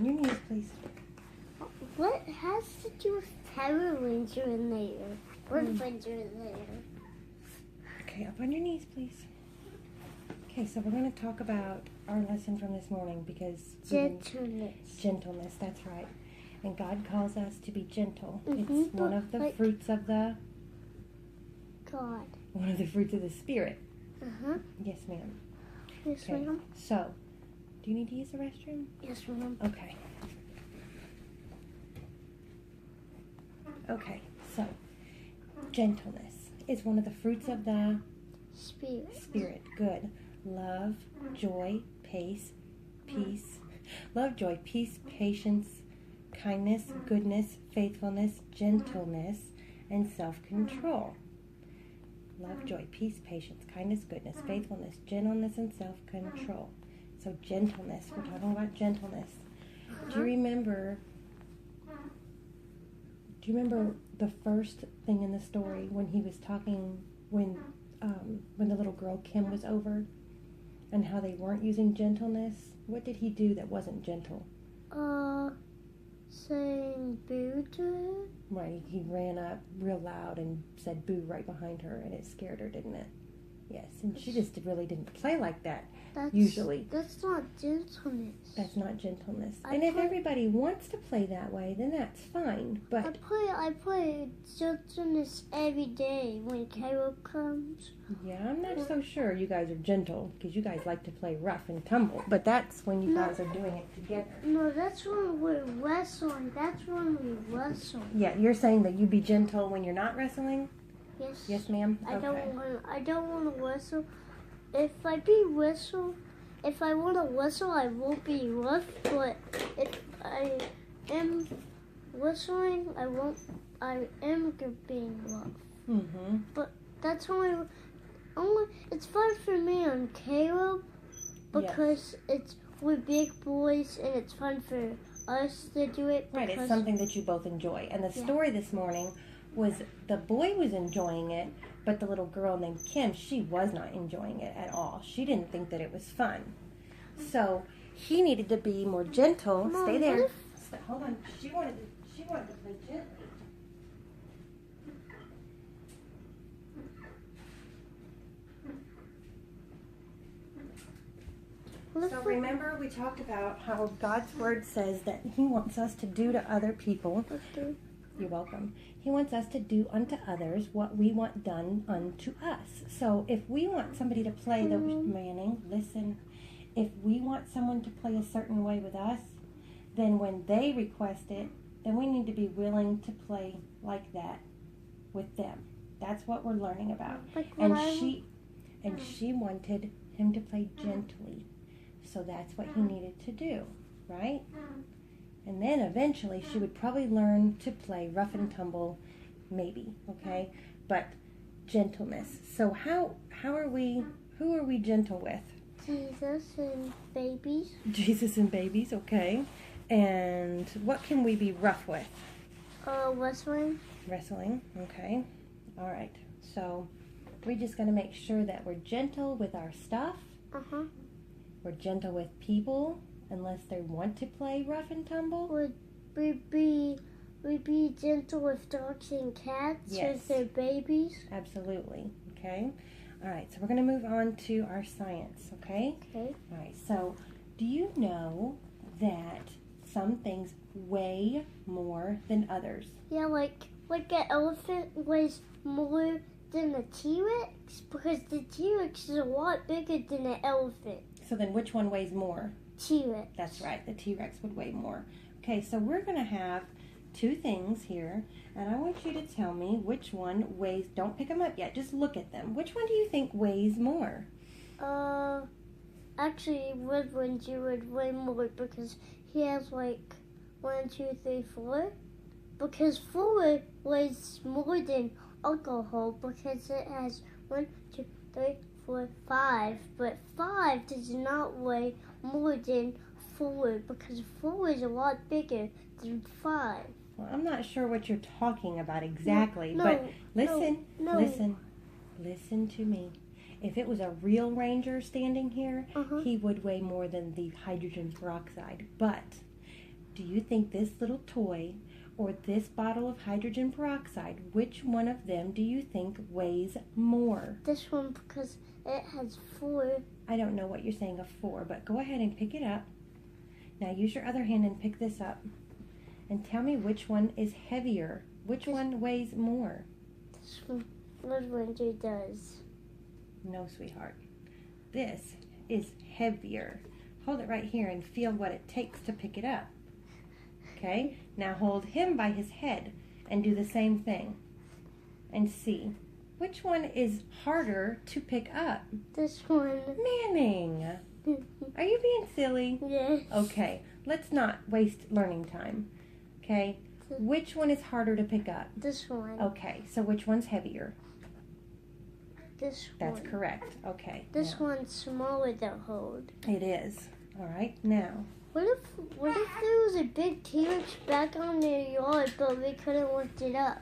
on your knees, please. What has to do with Power Ranger in there? Red Ranger in there. Okay, up on your knees, please. Okay, so we're going to talk about our lesson from this morning because... Gentleness. Gentleness, that's right. And God calls us to be gentle. Mm-hmm, It's one of the fruits of the... God. One of the fruits of the Spirit. Uh-huh. Yes, ma'am. Yes, Okay, ma'am. so, do you need to use the restroom? Yes, ma'am. Okay. Okay, so, gentleness is one of the fruits of the Spirit. Good. Love, joy, peace. Love, joy, peace, patience, kindness, goodness, faithfulness, gentleness, and self-control. Love, joy, peace, patience, kindness, goodness, faithfulness, gentleness, and self-control. So gentleness. We're talking about gentleness. Do you remember the first thing in the story when he was talking when the little girl Kim was over and how they weren't using gentleness? What did he do that wasn't gentle? Saying boo to her? Right, he ran up real loud and said boo right behind her, and it scared her, didn't it? Yes, and she just really didn't play like that, usually. That's not gentleness. That's not gentleness. And if everybody wants to play that way, then that's fine, but... I play gentleness every day when Carol comes. Yeah, I'm not so sure you guys are gentle, because you guys like to play rough and tumble, but that's when you guys are doing it together. No, that's when we're wrestling. That's when we wrestle. Yeah, you're saying that you be gentle when you're not wrestling? Yes. Yes, ma'am? I don't want to whistle. If I want to whistle, I won't be rough. But if I am whistling, I am being rough. Mm-hmm. But that's only. It's fun for me and Caleb because it's with big boys and it's fun for us to do it. Right, it's something that you both enjoy. And the story this morning was the boy was enjoying it, but the little girl named Kim, she was not enjoying it at all. She didn't think that it was fun. So he needed to be more gentle. Mom, stay there. Hold on. She wanted to play gently. So remember we talked about how God's Word says that He wants us to do to other people. You're welcome. He wants us to do unto others what we want done unto us. So if we want somebody to play the Manning, listen. If we want someone to play a certain way with us, then when they request it, then we need to be willing to play like that with them. That's what we're learning about. And she wanted him to play gently. So that's what he needed to do, right? And then eventually she would probably learn to play rough and tumble, maybe, okay? But gentleness. So who are we gentle with? Jesus and babies. Jesus and babies, okay. And what can we be rough with? Wrestling. Wrestling, okay. All right. So we're just going to make sure that we're gentle with our stuff. Uh-huh. We're gentle with people, unless they want to play rough and tumble. We'd be gentle with dogs and cats with their babies. Absolutely. Okay. All right. So we're going to move on to our science. Okay. Okay. All right. So, do you know that some things weigh more than others? Yeah, like an elephant weighs more than a T-Rex because the T-Rex is a lot bigger than an elephant. So then which one weighs more? T-Rex. That's right. The T-Rex would weigh more. Okay, so we're going to have two things here, and I want you to tell me which one weighs. Don't pick them up yet. Just look at them. Which one do you think weighs more? Actually, Red Ranger would weigh more because he has like 1, 2, 3, 4. Because 4 weighs more than alcohol because it has 1, 2, 3, 4, 5. But 5 does not weigh more than 4 because 4 is a lot bigger than 5. Well, I'm not sure what you're talking about exactly, but listen to me. If it was a real ranger standing here, he would weigh more than the hydrogen peroxide. But Do you think this little toy or this bottle of hydrogen peroxide, which one of them do you think weighs more? This one, because it has 4. I don't know what you're saying of 4, but go ahead and pick it up. Now use your other hand and pick this up. And tell me which one is heavier. Which one weighs more? This one, Red Ranger does. No, sweetheart. This is heavier. Hold it right here and feel what it takes to pick it up. Okay? Now hold him by his head and do the same thing. And see. Which one is harder to pick up? This one. Manning! Are you being silly? Yes. Okay, let's not waste learning time. Okay? Which one is harder to pick up? This one. Okay, so which one's heavier? This one. That's correct. Okay. This now. one's smaller to hold. It is. All right, now. What if there was a big T-Rex back on their yard, but we couldn't lift it up?